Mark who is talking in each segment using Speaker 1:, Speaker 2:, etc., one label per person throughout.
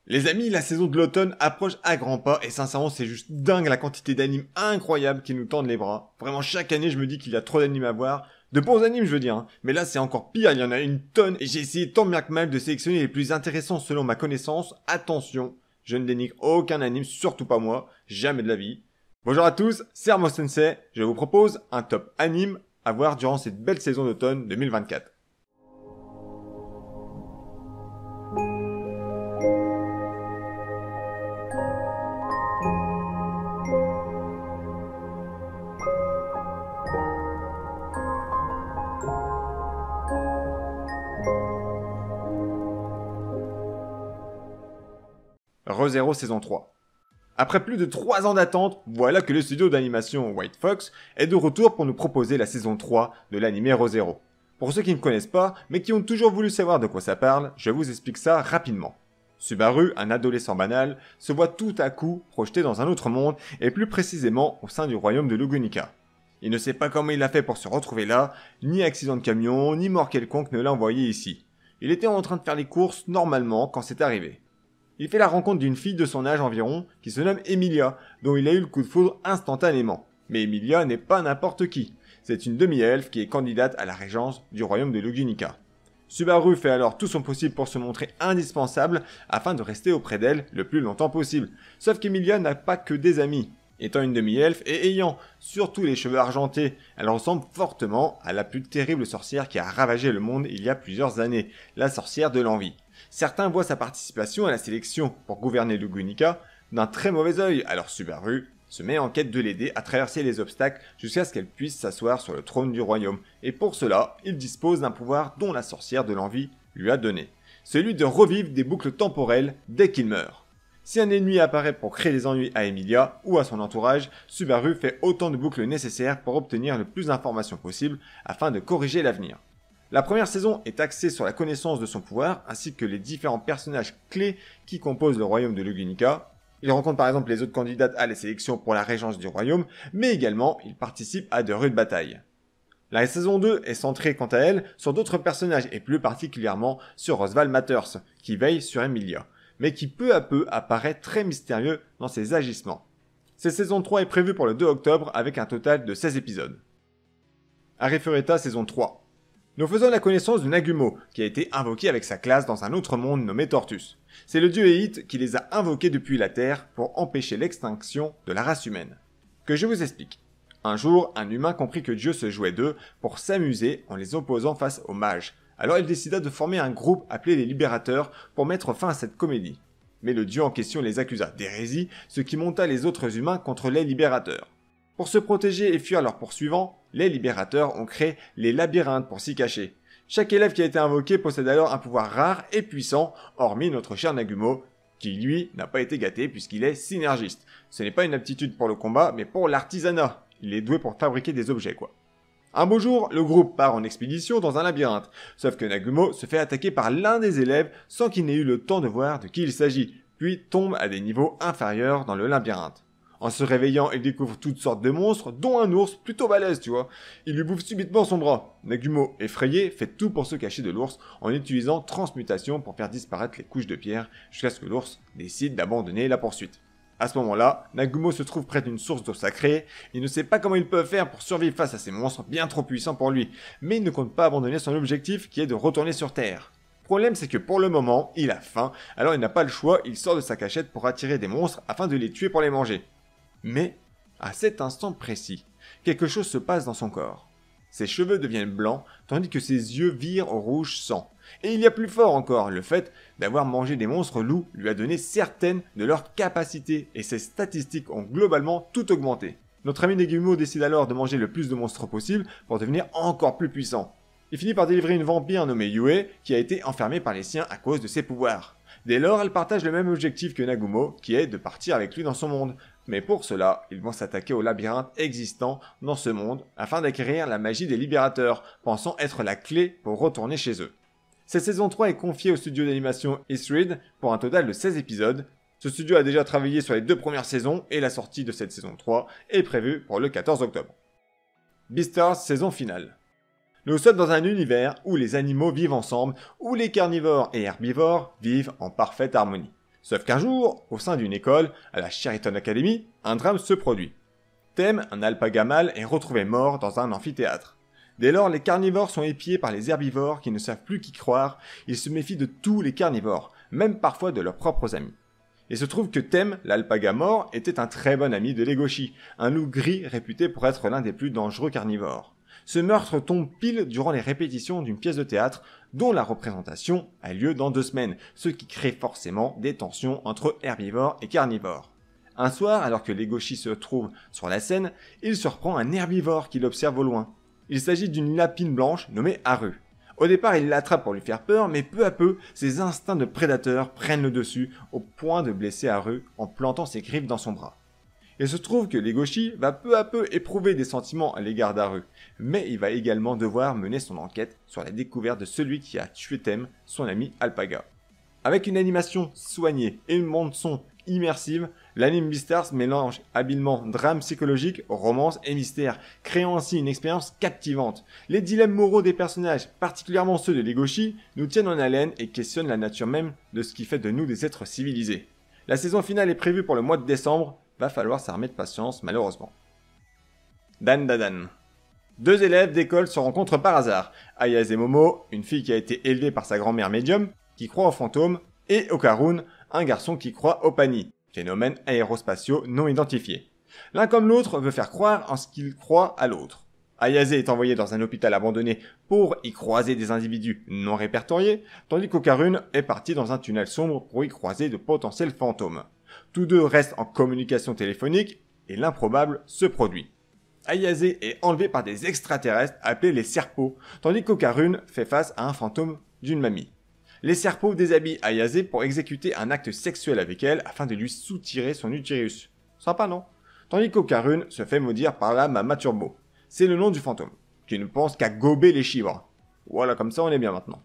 Speaker 1: Les amis, la saison de l'automne approche à grands pas et sincèrement c'est juste dingue la quantité d'animes incroyables qui nous tendent les bras. Vraiment chaque année je me dis qu'il y a trop d'animes à voir. De bons animes je veux dire, hein. Mais là c'est encore pire, il y en a une tonne et j'ai essayé tant bien que mal de sélectionner les plus intéressants selon ma connaissance. Attention, je ne dénigre aucun anime, surtout pas moi, jamais de la vie. Bonjour à tous, c'est Armo Sensei, je vous propose un top anime à voir durant cette belle saison d'automne 2024. Re:Zero saison 3. Après plus de 3 ans d'attente, voilà que le studio d'animation White Fox est de retour pour nous proposer la saison 3 de l'anime Re:Zero. Pour ceux qui ne connaissent pas, mais qui ont toujours voulu savoir de quoi ça parle, je vous explique ça rapidement. Subaru, un adolescent banal, se voit tout à coup projeté dans un autre monde, et plus précisément au sein du royaume de Lugunica. Il ne sait pas comment il a fait pour se retrouver là, ni accident de camion, ni mort quelconque ne l'a envoyé ici. Il était en train de faire les courses normalement quand c'est arrivé. Il fait la rencontre d'une fille de son âge environ, qui se nomme Emilia, dont il a eu le coup de foudre instantanément. Mais Emilia n'est pas n'importe qui. C'est une demi-elfe qui est candidate à la régence du royaume de Lugunica. Subaru fait alors tout son possible pour se montrer indispensable afin de rester auprès d'elle le plus longtemps possible. Sauf qu'Emilia n'a pas que des amis. Étant une demi-elfe et ayant surtout les cheveux argentés, elle ressemble fortement à la plus terrible sorcière qui a ravagé le monde il y a plusieurs années, la sorcière de l'envie. Certains voient sa participation à la sélection pour gouverner Lugunica d'un très mauvais œil, alors Subaru se met en quête de l'aider à traverser les obstacles jusqu'à ce qu'elle puisse s'asseoir sur le trône du royaume. Et pour cela, il dispose d'un pouvoir dont la sorcière de l'envie lui a donné. Celui de revivre des boucles temporelles dès qu'il meurt. Si un ennemi apparaît pour créer des ennuis à Emilia ou à son entourage, Subaru fait autant de boucles nécessaires pour obtenir le plus d'informations possible afin de corriger l'avenir. La première saison est axée sur la connaissance de son pouvoir ainsi que les différents personnages clés qui composent le royaume de Lugunica. Il rencontre par exemple les autres candidates à la sélection pour la régence du royaume, mais également il participe à de rudes batailles. La saison 2 est centrée quant à elle sur d'autres personnages et plus particulièrement sur Oswald Matters qui veille sur Emilia, mais qui peu à peu apparaît très mystérieux dans ses agissements. Cette saison 3 est prévue pour le 2 octobre avec un total de 16 épisodes. Arifureta saison 3. Nous faisons la connaissance de Nagumo, qui a été invoqué avec sa classe dans un autre monde nommé Tortus. C'est le dieu Éit qui les a invoqués depuis la Terre pour empêcher l'extinction de la race humaine. Que je vous explique. Un jour, un humain comprit que Dieu se jouait d'eux pour s'amuser en les opposant face aux mages. Alors il décida de former un groupe appelé les Libérateurs pour mettre fin à cette comédie. Mais le dieu en question les accusa d'hérésie, ce qui monta les autres humains contre les Libérateurs. Pour se protéger et fuir leurs poursuivants, les Libérateurs ont créé les labyrinthes pour s'y cacher. Chaque élève qui a été invoqué possède alors un pouvoir rare et puissant, hormis notre cher Nagumo, qui lui n'a pas été gâté puisqu'il est synergiste. Ce n'est pas une aptitude pour le combat, mais pour l'artisanat. Il est doué pour fabriquer des objets, quoi. Un beau jour, le groupe part en expédition dans un labyrinthe, sauf que Nagumo se fait attaquer par l'un des élèves sans qu'il n'ait eu le temps de voir de qui il s'agit, puis tombe à des niveaux inférieurs dans le labyrinthe. En se réveillant, il découvre toutes sortes de monstres, dont un ours plutôt balèze, tu vois. Il lui bouffe subitement son bras. Nagumo, effrayé, fait tout pour se cacher de l'ours en utilisant transmutation pour faire disparaître les couches de pierre jusqu'à ce que l'ours décide d'abandonner la poursuite. À ce moment-là, Nagumo se trouve près d'une source d'eau sacrée. Il ne sait pas comment il peut faire pour survivre face à ces monstres bien trop puissants pour lui, mais il ne compte pas abandonner son objectif qui est de retourner sur Terre. Le problème, c'est que pour le moment, il a faim, alors il n'a pas le choix, il sort de sa cachette pour attirer des monstres afin de les tuer pour les manger. Mais, à cet instant précis, quelque chose se passe dans son corps. Ses cheveux deviennent blancs, tandis que ses yeux virent au rouge sang. Et il y a plus fort encore, le fait d'avoir mangé des monstres loups lui a donné certaines de leurs capacités, et ses statistiques ont globalement tout augmenté. Notre ami Nagumo décide alors de manger le plus de monstres possible pour devenir encore plus puissant. Il finit par délivrer une vampire nommée Yue, qui a été enfermée par les siens à cause de ses pouvoirs. Dès lors, elle partage le même objectif que Nagumo, qui est de partir avec lui dans son monde. Mais pour cela, ils vont s'attaquer au labyrinthe existant dans ce monde afin d'acquérir la magie des Libérateurs, pensant être la clé pour retourner chez eux. Cette saison 3 est confiée au studio d'animation Eastrid pour un total de 16 épisodes. Ce studio a déjà travaillé sur les 2 premières saisons et la sortie de cette saison 3 est prévue pour le 14 octobre. Beastars saison finale. Nous sommes dans un univers où les animaux vivent ensemble, où les carnivores et herbivores vivent en parfaite harmonie. Sauf qu'un jour, au sein d'une école, à la Sheraton Academy, un drame se produit. Tem, un alpaga mâle, est retrouvé mort dans un amphithéâtre. Dès lors, les carnivores sont épiés par les herbivores qui ne savent plus qui croire. Ils se méfient de tous les carnivores, même parfois de leurs propres amis. Il se trouve que Tem, l'alpaga mort, était un très bon ami de Legoshi, un loup gris réputé pour être l'un des plus dangereux carnivores. Ce meurtre tombe pile durant les répétitions d'une pièce de théâtre dont la représentation a lieu dans 2 semaines, ce qui crée forcément des tensions entre herbivores et carnivores. Un soir, alors que Legoshi se trouve sur la scène, il surprend un herbivore qui l'observe au loin. Il s'agit d'une lapine blanche nommée Haru. Au départ, il l'attrape pour lui faire peur, mais peu à peu, ses instincts de prédateur prennent le dessus, au point de blesser Haru en plantant ses griffes dans son bras. Il se trouve que Legoshi va peu à peu éprouver des sentiments à l'égard d'Haru, mais il va également devoir mener son enquête sur la découverte de celui qui a tué Tem, son ami alpaga. Avec une animation soignée et une bande-son immersive, l'anime Beastars mélange habilement drame psychologique, romance et mystère, créant ainsi une expérience captivante. Les dilemmes moraux des personnages, particulièrement ceux de Legoshi, nous tiennent en haleine et questionnent la nature même de ce qui fait de nous des êtres civilisés. La saison finale est prévue pour le mois de décembre, va falloir s'armer de patience malheureusement. Dan Dadan. 2 élèves d'école se rencontrent par hasard. Ayase Momo, une fille qui a été élevée par sa grand-mère médium, qui croit aux fantômes, et Okarun, un garçon qui croit aux pani, phénomènes aérospatiaux non identifiés. L'un comme l'autre veut faire croire en ce qu'il croit à l'autre. Ayase est envoyé dans un hôpital abandonné pour y croiser des individus non répertoriés, tandis qu'Okarun est parti dans un tunnel sombre pour y croiser de potentiels fantômes. Tous deux restent en communication téléphonique et l'improbable se produit. Ayase est enlevé par des extraterrestres appelés les Serpos, tandis qu'Okarun fait face à un fantôme d'une mamie. Les Serpos déshabillent Ayase pour exécuter un acte sexuel avec elle afin de lui soutirer son utérus. Sympa non? Tandis qu'Okarun se fait maudire par la Mama Turbo. C'est le nom du fantôme, qui ne pense qu'à gober les chibres. Voilà, comme ça on est bien maintenant.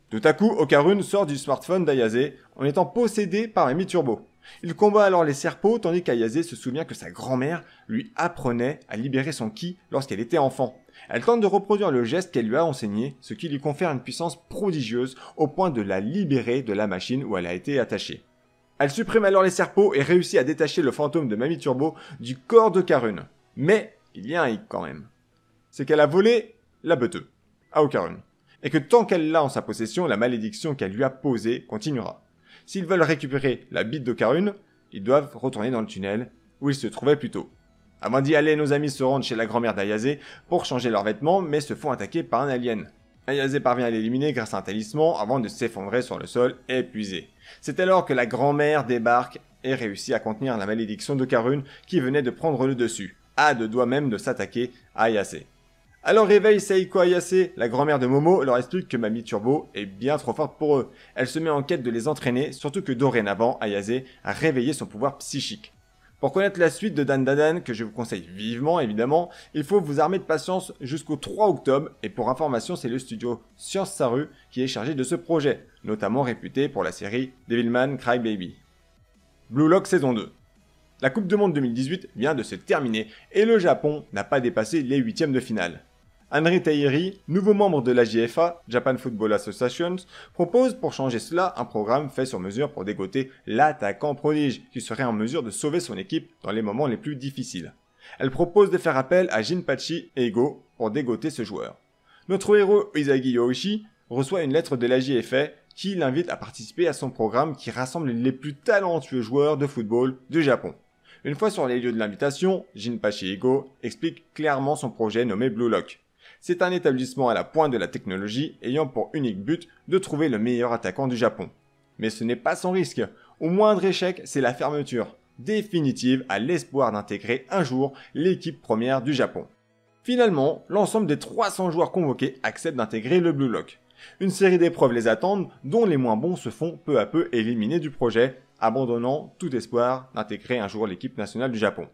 Speaker 1: Tout à coup, Okarun sort du smartphone d'Ayase en étant possédé par Mami Turbo. Il combat alors les Serpos tandis qu'Ayase se souvient que sa grand-mère lui apprenait à libérer son ki lorsqu'elle était enfant. Elle tente de reproduire le geste qu'elle lui a enseigné, ce qui lui confère une puissance prodigieuse au point de la libérer de la machine où elle a été attachée. Elle supprime alors les Serpos et réussit à détacher le fantôme de Mami Turbo du corps d'Okarun. Mais il y a un hic quand même. C'est qu'elle a volé la beuteux à Okarun. Et que tant qu'elle l'a en sa possession, la malédiction qu'elle lui a posée continuera. S'ils veulent récupérer la bite d'Okarun, ils doivent retourner dans le tunnel où ils se trouvaient plus tôt. Avant d'y aller, nos amis se rendent chez la grand-mère d'Ayase pour changer leurs vêtements, mais se font attaquer par un alien. Ayase parvient à l'éliminer grâce à un talisman avant de s'effondrer sur le sol épuisé. C'est alors que la grand-mère débarque et réussit à contenir la malédiction d'Okarun qui venait de prendre le dessus, à 2 doigts même de s'attaquer à Ayase. Alors réveille Seiko Ayase, la grand-mère de Momo, leur explique que Mami Turbo est bien trop forte pour eux. Elle se met en quête de les entraîner, surtout que dorénavant, Ayase a réveillé son pouvoir psychique. Pour connaître la suite de Dan Dadan, que je vous conseille vivement évidemment, il faut vous armer de patience jusqu'au 3 octobre, et pour information, c'est le studio Science Saru qui est chargé de ce projet, notamment réputé pour la série Devilman Crybaby. Blue Lock saison 2. La Coupe du Monde 2018 vient de se terminer, et le Japon n'a pas dépassé les 8e de finale. Henry Tahiri, nouveau membre de la JFA, Japan Football Association, propose pour changer cela un programme fait sur mesure pour dégoter l'attaquant prodige qui serait en mesure de sauver son équipe dans les moments les plus difficiles. Elle propose de faire appel à Jinpachi Eigo pour dégoter ce joueur. Notre héros Isagi Yoichi reçoit une lettre de la JFA qui l'invite à participer à son programme qui rassemble les plus talentueux joueurs de football du Japon. Une fois sur les lieux de l'invitation, Jinpachi Eigo explique clairement son projet nommé Blue Lock. C'est un établissement à la pointe de la technologie ayant pour unique but de trouver le meilleur attaquant du Japon. Mais ce n'est pas sans risque. Au moindre échec, c'est la fermeture définitive à l'espoir d'intégrer un jour l'équipe première du Japon. Finalement, l'ensemble des 300 joueurs convoqués acceptent d'intégrer le Blue Lock. Une série d'épreuves les attendent, dont les moins bons se font peu à peu éliminer du projet, abandonnant tout espoir d'intégrer un jour l'équipe nationale du Japon.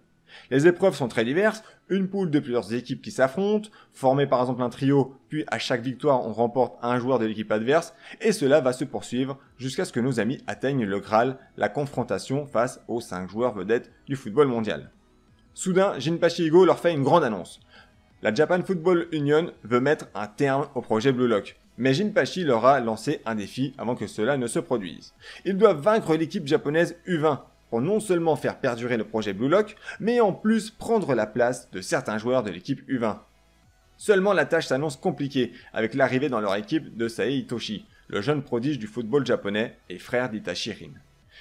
Speaker 1: Les épreuves sont très diverses, une poule de plusieurs équipes qui s'affrontent, former par exemple un trio, puis à chaque victoire on remporte un joueur de l'équipe adverse, et cela va se poursuivre jusqu'à ce que nos amis atteignent le Graal, la confrontation face aux 5 joueurs vedettes du football mondial. Soudain, Jinpachi Eigo leur fait une grande annonce. La Japan Football Union veut mettre un terme au projet Blue Lock. Mais Jinpachi leur a lancé un défi avant que cela ne se produise. Ils doivent vaincre l'équipe japonaise U20 pour non seulement faire perdurer le projet Blue Lock, mais en plus prendre la place de certains joueurs de l'équipe U20. Seulement la tâche s'annonce compliquée avec l'arrivée dans leur équipe de Sae Hitoshi, le jeune prodige du football japonais et frère d'Itachi Rin.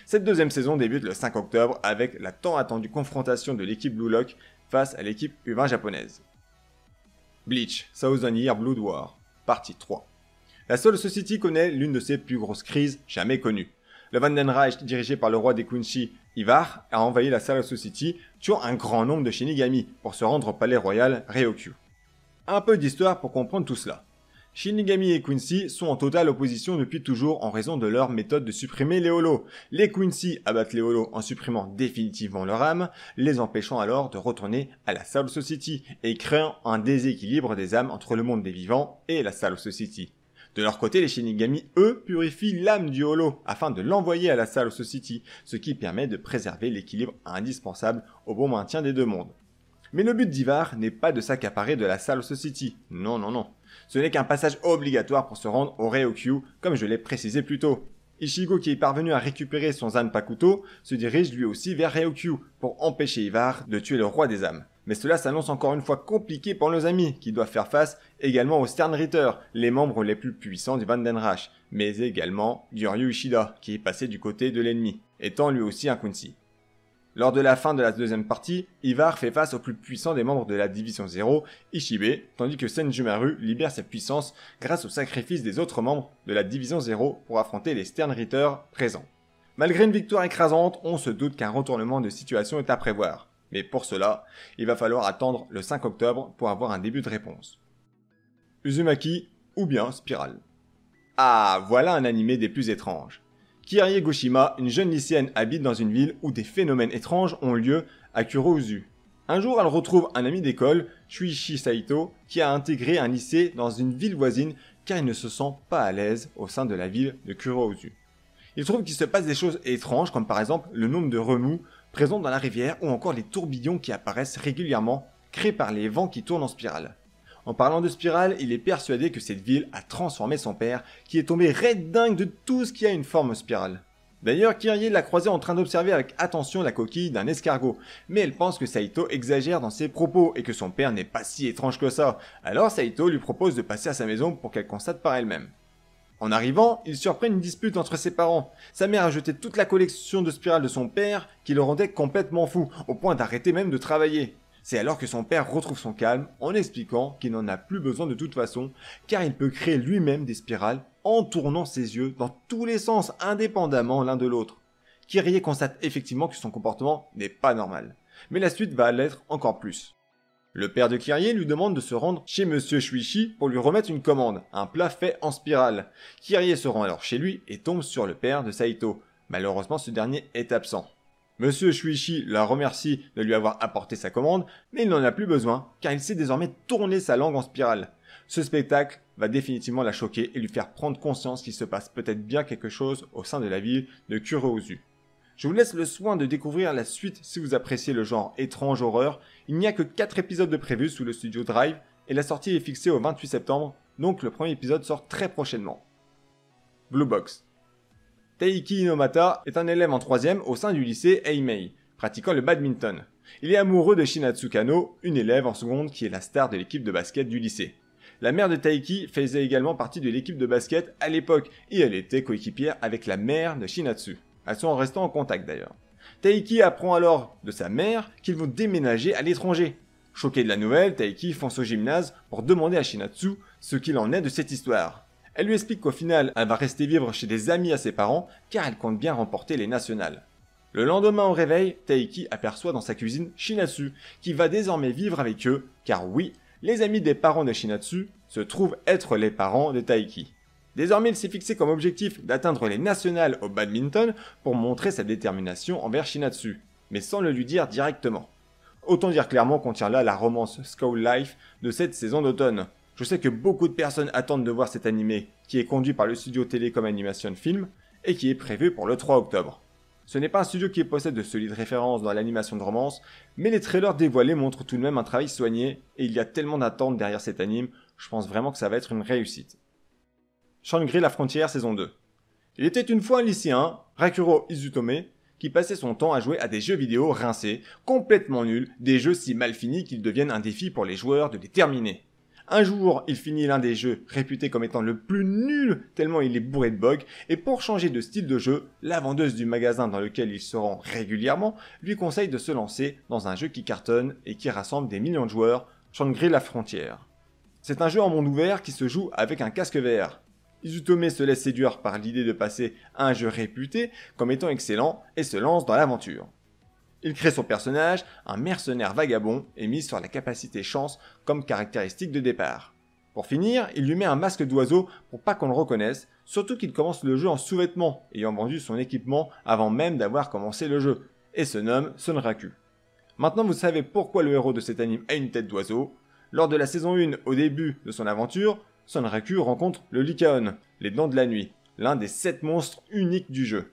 Speaker 1: Cette deuxième saison débute le 5 octobre avec la tant attendue confrontation de l'équipe Blue Lock face à l'équipe U20 japonaise. Bleach, Thousand Year Blood War, partie 3. La Soul Society connaît l'une de ses plus grosses crises jamais connues. Le Vandenreich, dirigé par le roi des Quincy, Ivar, a envahi la Soul Society, tuant un grand nombre de Shinigami pour se rendre au palais royal Ryokyu. Un peu d'histoire pour comprendre tout cela. Shinigami et Quincy sont en totale opposition depuis toujours en raison de leur méthode de supprimer les holos. Les Quincy abattent les holos en supprimant définitivement leur âme, les empêchant alors de retourner à la Soul Society et créant un déséquilibre des âmes entre le monde des vivants et la Soul Society. De leur côté, les Shinigami, eux, purifient l'âme du holo afin de l'envoyer à la Soul Society, ce qui permet de préserver l'équilibre indispensable au bon maintien des deux mondes. Mais le but d'Ivar n'est pas de s'accaparer de la Soul Society. Non, non, non. Ce n'est qu'un passage obligatoire pour se rendre au Ryokyu, comme je l'ai précisé plus tôt. Ichigo, qui est parvenu à récupérer son Zanpakuto, se dirige lui aussi vers Ryokyu pour empêcher Ivar de tuer le roi des âmes. Mais cela s'annonce encore une fois compliqué pour nos amis, qui doivent faire face également aux Sternritter, les membres les plus puissants du Vandenreich, mais également Gyoryu Ishida, qui est passé du côté de l'ennemi, étant lui aussi un Quincy. Lors de la fin de la deuxième partie, Ivar fait face au plus puissant des membres de la Division 0, Ishibe, tandis que Senjumaru libère sa puissance grâce au sacrifice des autres membres de la Division 0 pour affronter les Sternritter présents. Malgré une victoire écrasante, on se doute qu'un retournement de situation est à prévoir. Mais pour cela, il va falloir attendre le 5 octobre pour avoir un début de réponse. Uzumaki ou bien Spiral. Ah, voilà un animé des plus étranges. Kyrie Goshima, une jeune lycéenne, habite dans une ville où des phénomènes étranges ont lieu à Kurouzu. Un jour, elle retrouve un ami d'école, Shuichi Saito, qui a intégré un lycée dans une ville voisine car il ne se sent pas à l'aise au sein de la ville de Kurouzu. Il trouve qu'il se passe des choses étranges comme par exemple le nombre de remous présents dans la rivière ou encore les tourbillons qui apparaissent régulièrement, créés par les vents qui tournent en spirale. En parlant de spirale, il est persuadé que cette ville a transformé son père, qui est tombé raide dingue de tout ce qui a une forme spirale. D'ailleurs, Kyrie l'a croisé en train d'observer avec attention la coquille d'un escargot, mais elle pense que Saito exagère dans ses propos et que son père n'est pas si étrange que ça. Alors Saito lui propose de passer à sa maison pour qu'elle constate par elle-même. En arrivant, il surprend une dispute entre ses parents. Sa mère a jeté toute la collection de spirales de son père, qui le rendait complètement fou, au point d'arrêter même de travailler. C'est alors que son père retrouve son calme en expliquant qu'il n'en a plus besoin de toute façon, car il peut créer lui-même des spirales en tournant ses yeux dans tous les sens indépendamment l'un de l'autre. Kyrie constate effectivement que son comportement n'est pas normal, mais la suite va l'être encore plus. Le père de Kyrie lui demande de se rendre chez Monsieur Shuichi pour lui remettre une commande, un plat fait en spirale. Kyrie se rend alors chez lui et tombe sur le père de Saito. Malheureusement, ce dernier est absent. Monsieur Shuichi la remercie de lui avoir apporté sa commande, mais il n'en a plus besoin, car il sait désormais tourner sa langue en spirale. Ce spectacle va définitivement la choquer et lui faire prendre conscience qu'il se passe peut-être bien quelque chose au sein de la ville de Kurouzu. Je vous laisse le soin de découvrir la suite si vous appréciez le genre étrange horreur. Il n'y a que 4 épisodes de prévus sous le studio Drive, et la sortie est fixée au 28 septembre, donc le premier épisode sort très prochainement. Blue Box. Taiki Inomata est un élève en 3ème au sein du lycée Eimei, pratiquant le badminton. Il est amoureux de Shinatsu Kano, une élève en seconde qui est la star de l'équipe de basket du lycée. La mère de Taiki faisait également partie de l'équipe de basket à l'époque et elle était coéquipière avec la mère de Shinatsu. Elles sont en restant en contact d'ailleurs. Taiki apprend alors de sa mère qu'ils vont déménager à l'étranger. Choqué de la nouvelle, Taiki fonce au gymnase pour demander à Shinatsu ce qu'il en est de cette histoire. Elle lui explique qu'au final, elle va rester vivre chez des amis à ses parents car elle compte bien remporter les nationales. Le lendemain au réveil, Taiki aperçoit dans sa cuisine Shinatsu qui va désormais vivre avec eux car oui, les amis des parents de Shinatsu se trouvent être les parents de Taiki. Désormais, il s'est fixé comme objectif d'atteindre les nationales au badminton pour montrer sa détermination envers Shinatsu, mais sans le lui dire directement. Autant dire clairement qu'on tient là la romance School Life de cette saison d'automne. Je sais que beaucoup de personnes attendent de voir cet animé, qui est conduit par le studio Telecom Animation Film, et qui est prévu pour le 3 octobre. Ce n'est pas un studio qui possède de solides références dans l'animation de romance, mais les trailers dévoilés montrent tout de même un travail soigné, et il y a tellement d'attentes derrière cet anime, je pense vraiment que ça va être une réussite. Shangri la frontière saison 2. Il était une fois un lycéen, Rakuro Izutome, qui passait son temps à jouer à des jeux vidéo rincés, complètement nuls, des jeux si mal finis qu'ils deviennent un défi pour les joueurs de les terminer. Un jour, il finit l'un des jeux réputé comme étant le plus nul tellement il est bourré de bugs, et pour changer de style de jeu, la vendeuse du magasin dans lequel il se rend régulièrement lui conseille de se lancer dans un jeu qui cartonne et qui rassemble des millions de joueurs, Shangri la frontière. C'est un jeu en monde ouvert qui se joue avec un casque VR. Izutome se laisse séduire par l'idée de passer à un jeu réputé comme étant excellent et se lance dans l'aventure. Il crée son personnage, un mercenaire vagabond, et mise sur la capacité chance comme caractéristique de départ. Pour finir, il lui met un masque d'oiseau pour pas qu'on le reconnaisse, surtout qu'il commence le jeu en sous-vêtements, ayant vendu son équipement avant même d'avoir commencé le jeu, et se nomme Sonraku. Maintenant vous savez pourquoi le héros de cet anime a une tête d'oiseau. Lors de la saison 1, au début de son aventure, Sonraku rencontre le Lycaon, les Dents de la Nuit, l'un des 7 monstres uniques du jeu.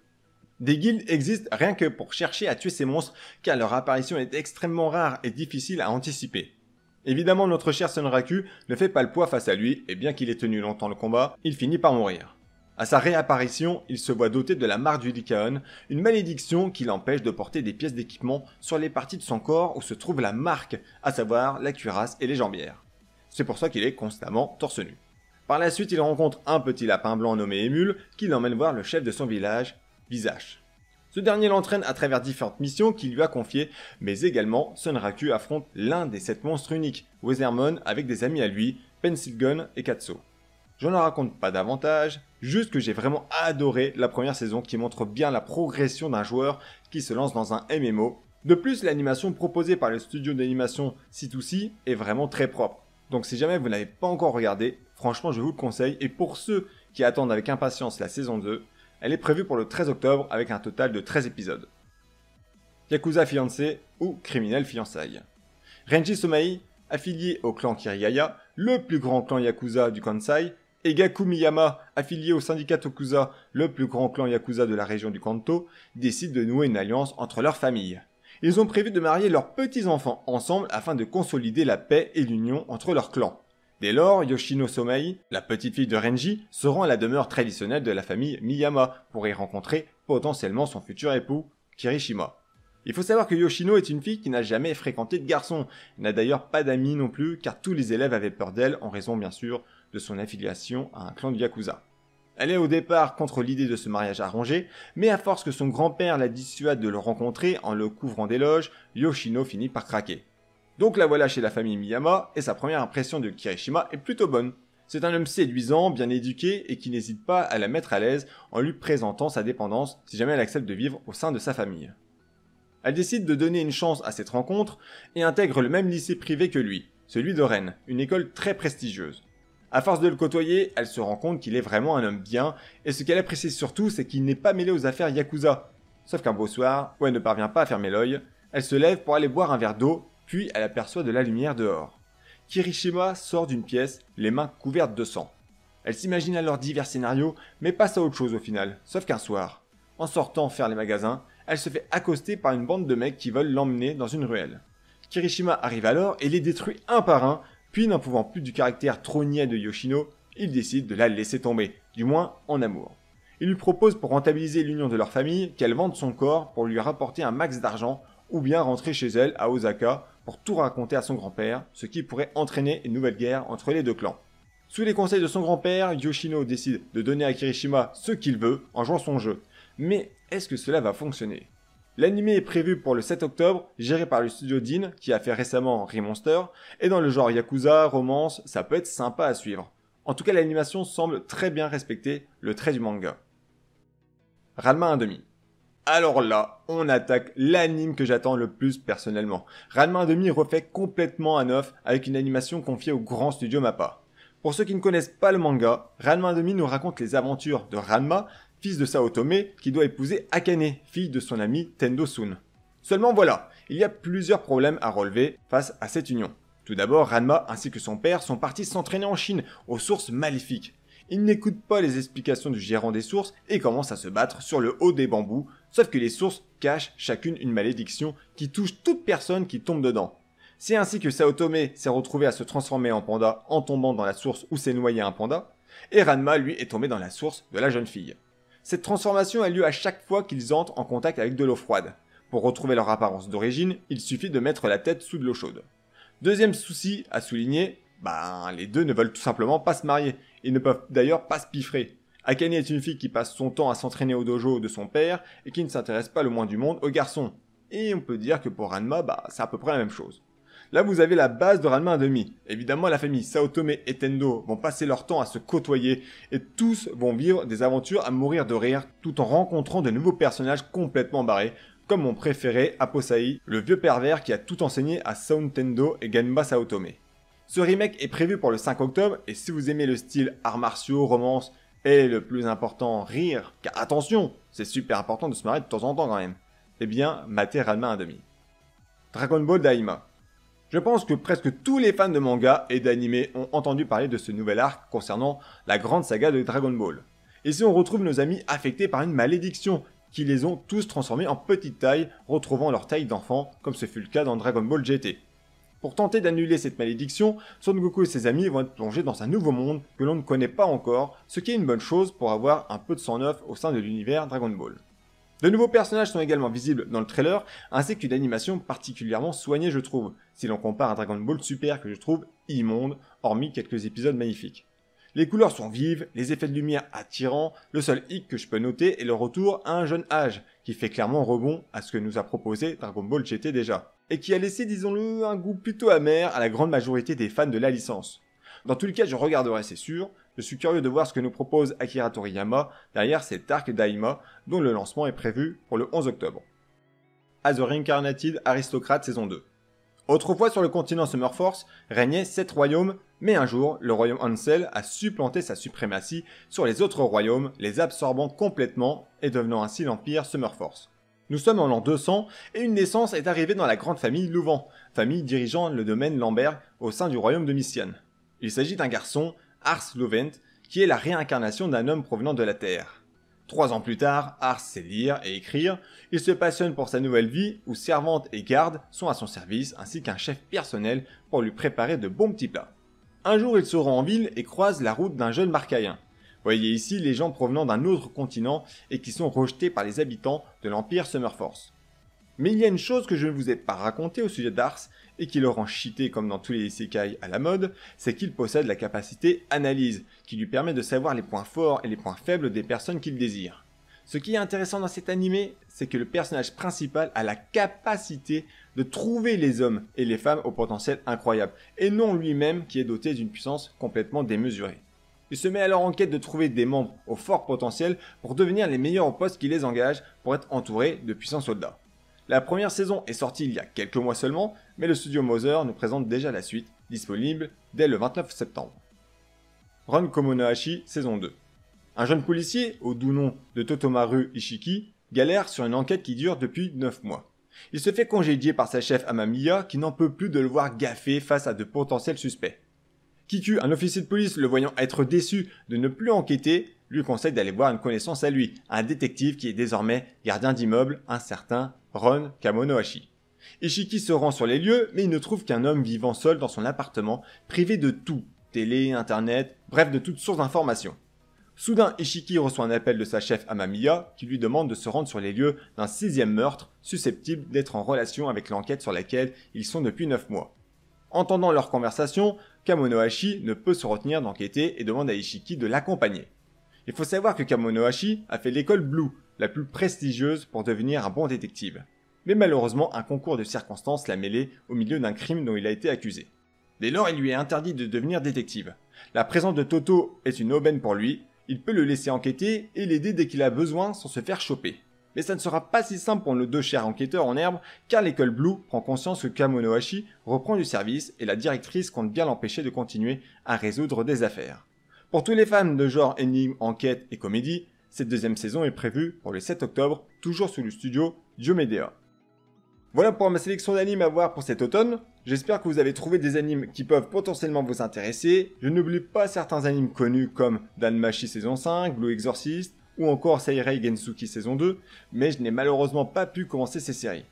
Speaker 1: Des guildes existent rien que pour chercher à tuer ces monstres, car leur apparition est extrêmement rare et difficile à anticiper. Évidemment, notre cher Sonraku ne fait pas le poids face à lui, et bien qu'il ait tenu longtemps le combat, il finit par mourir. À sa réapparition, il se voit doté de la marque du Lycaon, une malédiction qui l'empêche de porter des pièces d'équipement sur les parties de son corps où se trouve la marque, à savoir la cuirasse et les jambières. C'est pour ça qu'il est constamment torse nu. Par la suite, il rencontre un petit lapin blanc nommé Émule, qui l'emmène voir le chef de son village, Visage. Ce dernier l'entraîne à travers différentes missions qu'il lui a confiées, mais également, Sonraku affronte l'un des 7 monstres uniques, Weathermon, avec des amis à lui, Pencilgun et Katso. Je n'en raconte pas davantage, juste que j'ai vraiment adoré la première saison qui montre bien la progression d'un joueur qui se lance dans un MMO. De plus, l'animation proposée par le studio d'animation C2C est vraiment très propre. Donc si jamais vous n'avez pas encore regardé, franchement je vous le conseille, et pour ceux qui attendent avec impatience la saison 2, elle est prévue pour le 13 octobre avec un total de 13 épisodes. Yakuza Fiancé ou Criminel Fiançailles. Renji Somai, affilié au clan Kiriyaya, le plus grand clan Yakuza du Kansai, et Gaku Miyama, affilié au syndicat Tokuza, le plus grand clan Yakuza de la région du Kanto, décident de nouer une alliance entre leurs familles. Ils ont prévu de marier leurs petits-enfants ensemble afin de consolider la paix et l'union entre leurs clans. Dès lors, Yoshino Somai, la petite fille de Renji, se rend à la demeure traditionnelle de la famille Miyama pour y rencontrer potentiellement son futur époux, Kirishima. Il faut savoir que Yoshino est une fille qui n'a jamais fréquenté de garçon, n'a d'ailleurs pas d'amis non plus car tous les élèves avaient peur d'elle en raison bien sûr de son affiliation à un clan de Yakuza. Elle est au départ contre l'idée de ce mariage arrangé, mais à force que son grand-père la dissuade de le rencontrer en le couvrant d'éloges, Yoshino finit par craquer. Donc la voilà chez la famille Miyama, et sa première impression de Kirishima est plutôt bonne. C'est un homme séduisant, bien éduqué, et qui n'hésite pas à la mettre à l'aise en lui présentant sa dépendance si jamais elle accepte de vivre au sein de sa famille. Elle décide de donner une chance à cette rencontre, et intègre le même lycée privé que lui, celui de Rennes, une école très prestigieuse. À force de le côtoyer, elle se rend compte qu'il est vraiment un homme bien, et ce qu'elle apprécie surtout, c'est qu'il n'est pas mêlé aux affaires Yakuza. Sauf qu'un beau soir, où elle ne parvient pas à fermer l'œil, elle se lève pour aller boire un verre d'eau, puis elle aperçoit de la lumière dehors. Kirishima sort d'une pièce, les mains couvertes de sang. Elle s'imagine alors divers scénarios, mais passe à autre chose au final, sauf qu'un soir, en sortant faire les magasins, elle se fait accoster par une bande de mecs qui veulent l'emmener dans une ruelle. Kirishima arrive alors et les détruit un par un, puis n'en pouvant plus du caractère trop niais de Yoshino, il décide de la laisser tomber, du moins en amour. Il lui propose pour rentabiliser l'union de leur famille qu'elle vende son corps pour lui rapporter un max d'argent, ou bien rentrer chez elle à Osaka pour tout raconter à son grand-père, ce qui pourrait entraîner une nouvelle guerre entre les deux clans. Sous les conseils de son grand-père, Yoshino décide de donner à Kirishima ce qu'il veut en jouant son jeu. Mais est-ce que cela va fonctionner? L'anime est prévu pour le 7 octobre, géré par le studio Dean, qui a fait récemment Remonster, et dans le genre Yakuza, romance, ça peut être sympa à suivre. En tout cas, l'animation semble très bien respecter le trait du manga. Ranma 1/2. Alors là, on attaque l'anime que j'attends le plus personnellement. Ranma 1/2 refait complètement à neuf avec une animation confiée au grand studio Mappa. Pour ceux qui ne connaissent pas le manga, Ranma 1/2 nous raconte les aventures de Ranma, fils de Saotome, qui doit épouser Akane, fille de son ami Tendo Sun. Seulement voilà, il y a plusieurs problèmes à relever face à cette union. Tout d'abord, Ranma ainsi que son père sont partis s'entraîner en Chine, aux sources maléfiques. Ils n'écoutent pas les explications du gérant des sources et commencent à se battre sur le haut des bambous, sauf que les sources cachent chacune une malédiction qui touche toute personne qui tombe dedans. C'est ainsi que Saotome s'est retrouvé à se transformer en panda en tombant dans la source où s'est noyé un panda. et Ranma lui est tombé dans la source de la jeune fille. Cette transformation a lieu à chaque fois qu'ils entrent en contact avec de l'eau froide. Pour retrouver leur apparence d'origine, il suffit de mettre la tête sous de l'eau chaude. Deuxième souci à souligner, les deux ne veulent tout simplement pas se marier. Ils ne peuvent d'ailleurs pas se piffrer. Akane est une fille qui passe son temps à s'entraîner au dojo de son père et qui ne s'intéresse pas le moins du monde aux garçons. Et on peut dire que pour Ranma, c'est à peu près la même chose. Là, vous avez la base de Ranma 1,5. Évidemment, la famille Saotome et Tendo vont passer leur temps à se côtoyer et tous vont vivre des aventures à mourir de rire tout en rencontrant de nouveaux personnages complètement barrés, comme mon préféré Aposai, le vieux pervers qui a tout enseigné à Saon Tendo et Ganba Saotome. Ce remake est prévu pour le 5 octobre et si vous aimez le style arts martiaux, romance et le plus important, rire, car attention, c'est super important de se marrer de temps en temps quand même, eh bien, matez Ranma 1,5. Dragon Ball Daima. Je pense que presque tous les fans de manga et d'anime ont entendu parler de ce nouvel arc concernant la grande saga de Dragon Ball. Ici on retrouve nos amis affectés par une malédiction qui les ont tous transformés en petite taille, retrouvant leur taille d'enfant comme ce fut le cas dans Dragon Ball GT. Pour tenter d'annuler cette malédiction, Son Goku et ses amis vont être plongés dans un nouveau monde que l'on ne connaît pas encore, ce qui est une bonne chose pour avoir un peu de sang neuf au sein de l'univers Dragon Ball. De nouveaux personnages sont également visibles dans le trailer, ainsi qu'une animation particulièrement soignée je trouve, si l'on compare à Dragon Ball Super que je trouve immonde, hormis quelques épisodes magnifiques. Les couleurs sont vives, les effets de lumière attirants, le seul hic que je peux noter est le retour à un jeune âge, qui fait clairement rebond à ce que nous a proposé Dragon Ball GT déjà, et qui a laissé, disons-le, un goût plutôt amer à la grande majorité des fans de la licence. Dans tous les cas, je regarderai, c'est sûr. Je suis curieux de voir ce que nous propose Akira Toriyama derrière cet arc Daima, dont le lancement est prévu pour le 11 octobre. As the Reincarnated Aristocrat saison 2. Autrefois sur le continent Summerforce, régnaient 7 royaumes, mais un jour, le royaume Ansel a supplanté sa suprématie sur les autres royaumes, les absorbant complètement et devenant ainsi l'empire Summerforce. Nous sommes en l'an 200 et une naissance est arrivée dans la grande famille Louvan, famille dirigeant le domaine Lambert au sein du royaume de Mysian. Il s'agit d'un garçon, Ars Lovent, qui est la réincarnation d'un homme provenant de la Terre. 3 ans plus tard, Ars sait lire et écrire, il se passionne pour sa nouvelle vie où servantes et gardes sont à son service ainsi qu'un chef personnel pour lui préparer de bons petits plats. Un jour il se rend en ville et croise la route d'un jeune Marcaïen. Voyez ici les gens provenant d'un autre continent et qui sont rejetés par les habitants de l'Empire Summerforce. Mais il y a une chose que je ne vous ai pas racontée au sujet d'Ars et qui le rend cheaté comme dans tous les isekai à la mode, c'est qu'il possède la capacité analyse, qui lui permet de savoir les points forts et les points faibles des personnes qu'il désire. Ce qui est intéressant dans cet animé, c'est que le personnage principal a la capacité de trouver les hommes et les femmes au potentiel incroyable, et non lui-même qui est doté d'une puissance complètement démesurée. Il se met alors en quête de trouver des membres au fort potentiel pour devenir les meilleurs au poste qui les engage pour être entouré de puissants soldats. La première saison est sortie il y a quelques mois seulement, mais le studio Mother nous présente déjà la suite, disponible dès le 29 septembre. Ron Komonohashi, saison 2. Un jeune policier, au doux nom de Totomaru Ishiki, galère sur une enquête qui dure depuis 9 mois. Il se fait congédier par sa chef Amamiya qui n'en peut plus de le voir gaffer face à de potentiels suspects. Kiku, un officier de police le voyant être déçu de ne plus enquêter, lui conseille d'aller voir une connaissance à lui, un détective qui est désormais gardien d'immeuble, un certain Ron Kamonohashi. Ishiki se rend sur les lieux, mais il ne trouve qu'un homme vivant seul dans son appartement, privé de tout, télé, internet, bref de toute source d'information. Soudain, Ishiki reçoit un appel de sa chef Amamiya, qui lui demande de se rendre sur les lieux d'un 6e meurtre, susceptible d'être en relation avec l'enquête sur laquelle ils sont depuis 9 mois. Entendant leur conversation, Kamonohashi ne peut se retenir d'enquêter et demande à Ishiki de l'accompagner. Il faut savoir que Kamonohashi a fait l'école Blue, la plus prestigieuse pour devenir un bon détective. Mais malheureusement, un concours de circonstances l'a mêlé au milieu d'un crime dont il a été accusé. Dès lors, il lui est interdit de devenir détective. La présence de Toto est une aubaine pour lui, il peut le laisser enquêter et l'aider dès qu'il a besoin sans se faire choper. Mais ça ne sera pas si simple pour nos deux chers enquêteurs en herbe, car l'école Blue prend conscience que Kamonohashi reprend du service et la directrice compte bien l'empêcher de continuer à résoudre des affaires. Pour tous les fans de genre énigme, enquête et comédie, cette deuxième saison est prévue pour le 7 octobre, toujours sous le studio Diomedea. Voilà pour ma sélection d'animes à voir pour cet automne. J'espère que vous avez trouvé des animes qui peuvent potentiellement vous intéresser. Je n'oublie pas certains animes connus comme Danmachi saison 5, Blue Exorcist, ou encore Seirei Gensuki saison 2, mais je n'ai malheureusement pas pu commencer ces séries.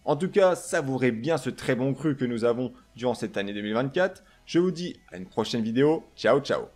Speaker 1: En tout cas, savourez bien ce très bon cru que nous avons durant cette année 2024. Je vous dis à une prochaine vidéo. Ciao ciao.